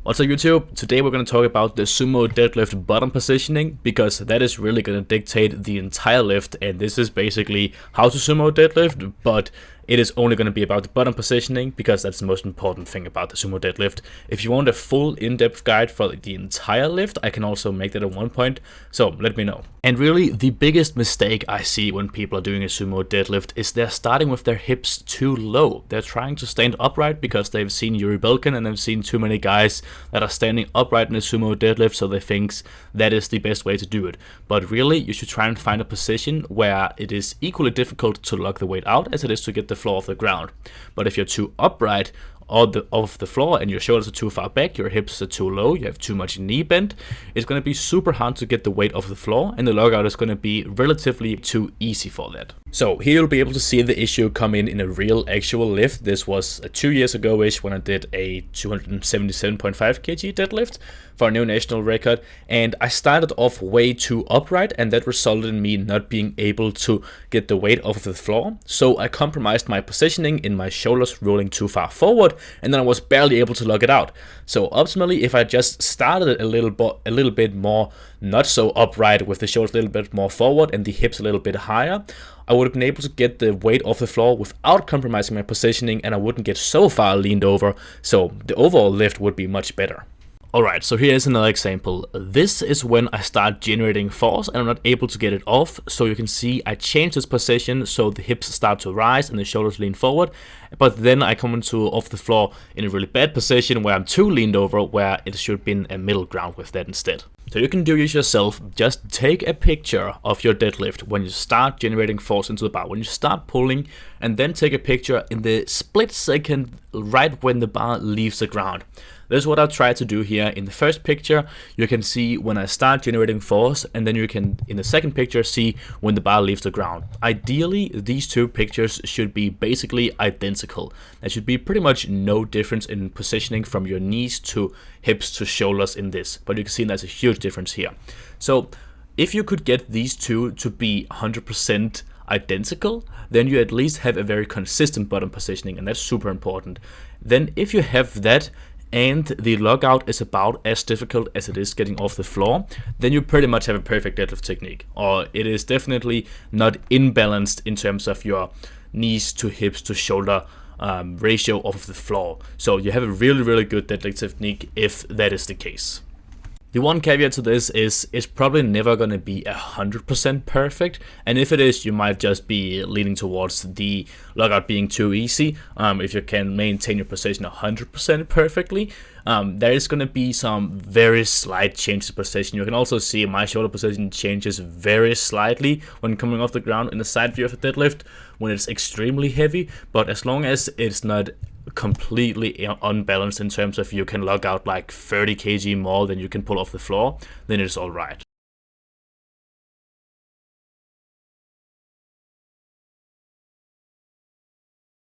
What's up YouTube? Today we're going to talk about the sumo deadlift bottom positioning, because that is really going to dictate the entire lift, and this is basically how to sumo deadlift, but it is only going to be about the bottom positioning because that's the most important thing about the sumo deadlift. If you want a full in-depth guide for the entire lift, I can also make that at one point, so let me know. And really, the biggest mistake I see when people are doing a sumo deadlift is they're starting with their hips too low. They're trying to stand upright because they've seen Yuri Belkin and they've seen too many guys that are standing upright in a sumo deadlift, so they think that is the best way to do it. But really, you should try and find a position where it is equally difficult to lug the weight out as it is to get the floor off the ground. But if you're too upright off the floor and your shoulders are too far back, your hips are too low, you have too much knee bend, it's going to be super hard to get the weight off the floor, and the logout is going to be relatively too easy for that. So here you'll be able to see the issue come in a real actual lift. This was 2 years ago-ish when I did a 277.5 kg deadlift for a new national record, and I started off way too upright, and that resulted in me not being able to get the weight off of the floor. So I compromised my positioning in my shoulders rolling too far forward, and then I was barely able to lug it out. So ultimately, if I just started a little bit more not so upright with the shoulders a little bit more forward and the hips a little bit higher, I would have been able to get the weight off the floor without compromising my positioning, and I wouldn't get so far leaned over, so the overall lift would be much better. Alright, so here's another example. This is when I start generating force and I'm not able to get it off. So you can see I change this position so the hips start to rise and the shoulders lean forward. But then I come into off the floor in a really bad position where I'm too leaned over, where it should have been a middle ground with that instead. So you can do this yourself. Just take a picture of your deadlift when you start generating force into the bar, when you start pulling, and then take a picture in the split second right when the bar leaves the ground. This is what I'll try to do here. In the first picture, you can see when I start generating force, and then you can, in the second picture, see when the bar leaves the ground. Ideally, these two pictures should be basically identical. There should be pretty much no difference in positioning from your knees to hips to shoulders in this, but you can see there's a huge difference here. So if you could get these two to be 100% identical, then you at least have a very consistent bottom positioning, and that's super important. Then if you have that, and the logout is about as difficult as it is getting off the floor, then you pretty much have a perfect deadlift technique. Or it is definitely not imbalanced in terms of your knees to hips to shoulder ratio off of the floor. So you have a really good deadlift technique if that is the case. The one caveat to this is it's probably never going to be 100% perfect, and if it is, you might just be leaning towards the logout being too easy. If you can maintain your position 100% perfectly, there is going to be some very slight changes in position. You can also see my shoulder position changes very slightly when coming off the ground in the side view of the deadlift when it's extremely heavy, but as long as it's not completely unbalanced in terms of you can lug out like 30 kg more than you can pull off the floor, then it's all right.